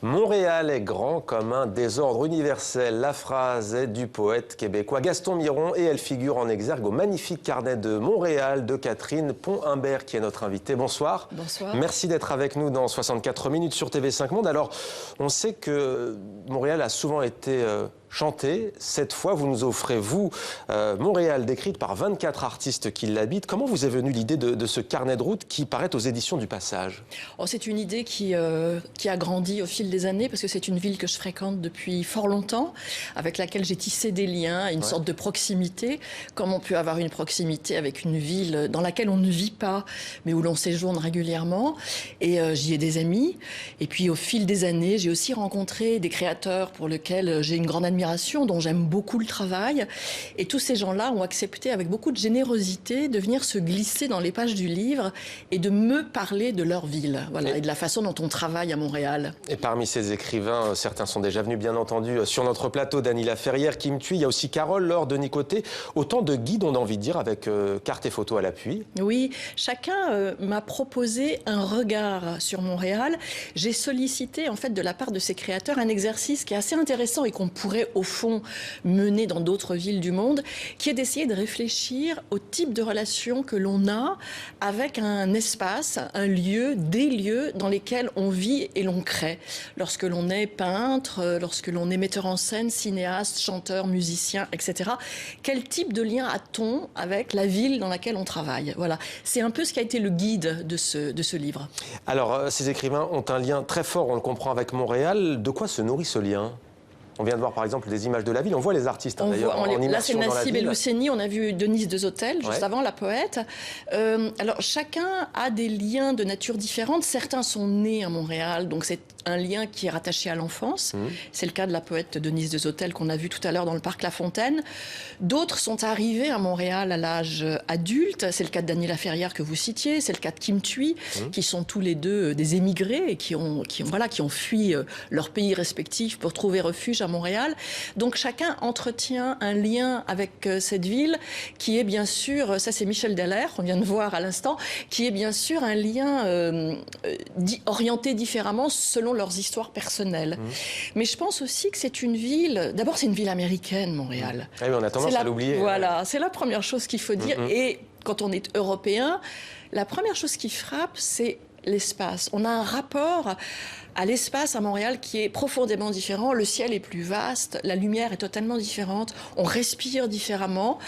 Montréal est grand comme un désordre universel. La phrase est du poète québécois Gaston Miron et elle figure en exergue au magnifique carnet de Montréal de Catherine Pont-Humbert qui est notre invitée. Bonsoir. Bonsoir. Merci d'être avec nous dans 64 minutes sur TV5 Monde. Alors, on sait que Montréal a souvent été chanté. Cette fois, vous nous offrez, vous, Montréal, décrite par 24 artistes qui l'habitent. Comment vous est venue l'idée de ce carnet de route qui paraît aux éditions du Passage? C'est une idée qui a grandi au fil des années parce que c'est une ville que je fréquente depuis fort longtemps, avec laquelle j'ai tissé des liens, une sorte de proximité, comme on peut avoir une proximité avec une ville dans laquelle on ne vit pas, mais où l'on séjourne régulièrement. Et j'y ai des amis. Et puis au fil des années, j'ai aussi rencontré des créateurs pour lesquels j'ai une grande admiration, dont j'aime beaucoup le travail. Et tous ces gens-là ont accepté avec beaucoup de générosité de venir se glisser dans les pages du livre et de me parler de leur ville, voilà, et de la façon dont on travaille à Montréal. Et parmi ces écrivains, certains sont déjà venus, bien entendu, sur notre plateau. Dany Laferrière, Kim Thuy, il y a aussi Carole, Laure, Denis Côté. Autant de guides, on a envie de dire, avec carte et photo à l'appui. Oui, chacun m'a proposé un regard sur Montréal. J'ai sollicité, en fait, de la part de ces créateurs, un exercice qui est assez intéressant et qu'on pourrait, au fond, mener dans d'autres villes du monde, qui est d'essayer de réfléchir au type de relation que l'on a avec un espace, un lieu, des lieux dans lesquels on vit et l'on crée. Lorsque l'on est peintre, lorsque l'on est metteur en scène, cinéaste, chanteur, musicien, etc. Quel type de lien a-t-on avec la ville dans laquelle on travaille? Voilà, c'est un peu ce qui a été le guide de ce livre. Alors, ces écrivains ont un lien très fort, on le comprend, avec Montréal. De quoi se nourrit ce lien? On vient de voir par exemple des images de la ville, on voit les artistes d'ailleurs en immersion là c'est dans la Nassib ville. El-Housseni, on a vu Denise Desautels juste avant, la poète. Alors chacun a des liens de nature différente, certains sont nés à Montréal, donc c'est un lien qui est rattaché à l'enfance. C'est le cas de la poète Denise Desautels qu'on a vu tout à l'heure dans le parc La Fontaine. D'autres sont arrivés à Montréal à l'âge adulte, c'est le cas de Dany Laferrière que vous citiez, c'est le cas de Kim Thuy, qui sont tous les deux des émigrés et qui ont fui leur pays respectif pour trouver refuge à Montréal. Donc chacun entretient un lien avec cette ville qui est bien sûr, ça c'est Michel Dallaire, on vient de voir à l'instant, qui est bien sûr un lien orienté différemment selon leurs histoires personnelles. Mais je pense aussi que c'est une ville, d'abord c'est une ville américaine, Montréal. Ah oui, on a tendance à l'oublier. Voilà, c'est la première chose qu'il faut dire. Et quand on est européen, la première chose qui frappe, c'est l'espace. On a un rapport à l'espace à Montréal qui est profondément différent. Le ciel est plus vaste, la lumière est totalement différente, on respire différemment,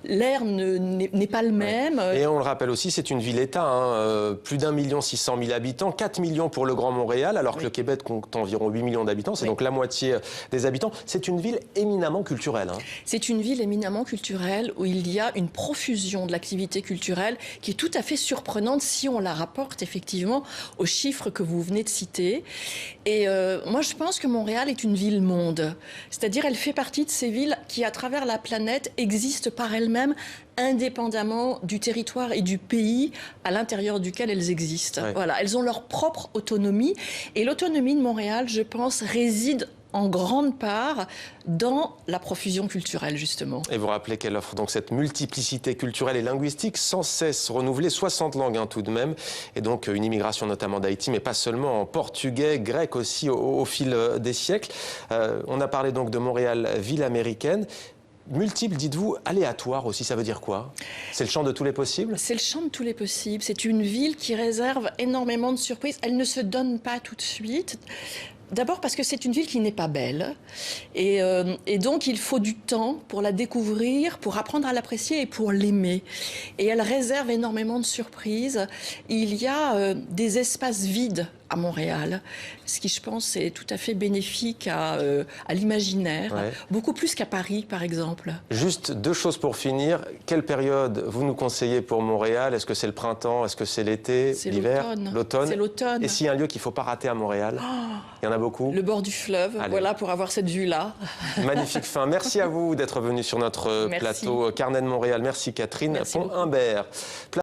l'air n'est pas le même. Et on le rappelle aussi, c'est une ville-État, hein, plus d'1 600 000 habitants, 4 millions pour le Grand Montréal, alors que le Québec compte environ 8 millions d'habitants, c'est donc la moitié des habitants. C'est une ville éminemment culturelle. Hein. C'est une ville éminemment culturelle où il y a une profusion de l'activité culturelle qui est tout à fait surprenante si on la rapporte effectivement aux chiffres que vous venez de citer. Et moi, je pense que Montréal est une ville-monde. C'est-à-dire, elle fait partie de ces villes qui, à travers la planète, existent par elles-mêmes, indépendamment du territoire et du pays à l'intérieur duquel elles existent. Voilà, elles ont leur propre autonomie. Et l'autonomie de Montréal, je pense, réside en grande part dans la profusion culturelle, justement. Et vous rappelez qu'elle offre donc cette multiplicité culturelle et linguistique sans cesse renouvelée, 60 langues tout de même, et donc une immigration notamment d'Haïti, mais pas seulement, en portugais, grec aussi au fil des siècles. On a parlé donc de Montréal, ville américaine. Multiple, dites-vous, aléatoire aussi, ça veut dire quoi? C'est le champ de tous les possibles? C'est le champ de tous les possibles. C'est une ville qui réserve énormément de surprises. Elle ne se donne pas tout de suite. D'abord parce que c'est une ville qui n'est pas belle et donc il faut du temps pour la découvrir, pour apprendre à l'apprécier et pour l'aimer. Et elle réserve énormément de surprises. Il y a des espaces vides à Montréal, ce qui, je pense, est tout à fait bénéfique à l'imaginaire, beaucoup plus qu'à Paris, par exemple. Juste deux choses pour finir. Quelle période vous nous conseillez pour Montréal? Est-ce que c'est le printemps? Est-ce que c'est l'été? L'hiver? L'automne? C'est l'automne. Et s'il y a un lieu qu'il ne faut pas rater à Montréal? Il y en a beaucoup? Le bord du fleuve, voilà, pour avoir cette vue-là. Magnifique fin. Merci à vous d'être venu sur notre plateau Carnet de Montréal. Merci Catherine Pont-Humbert.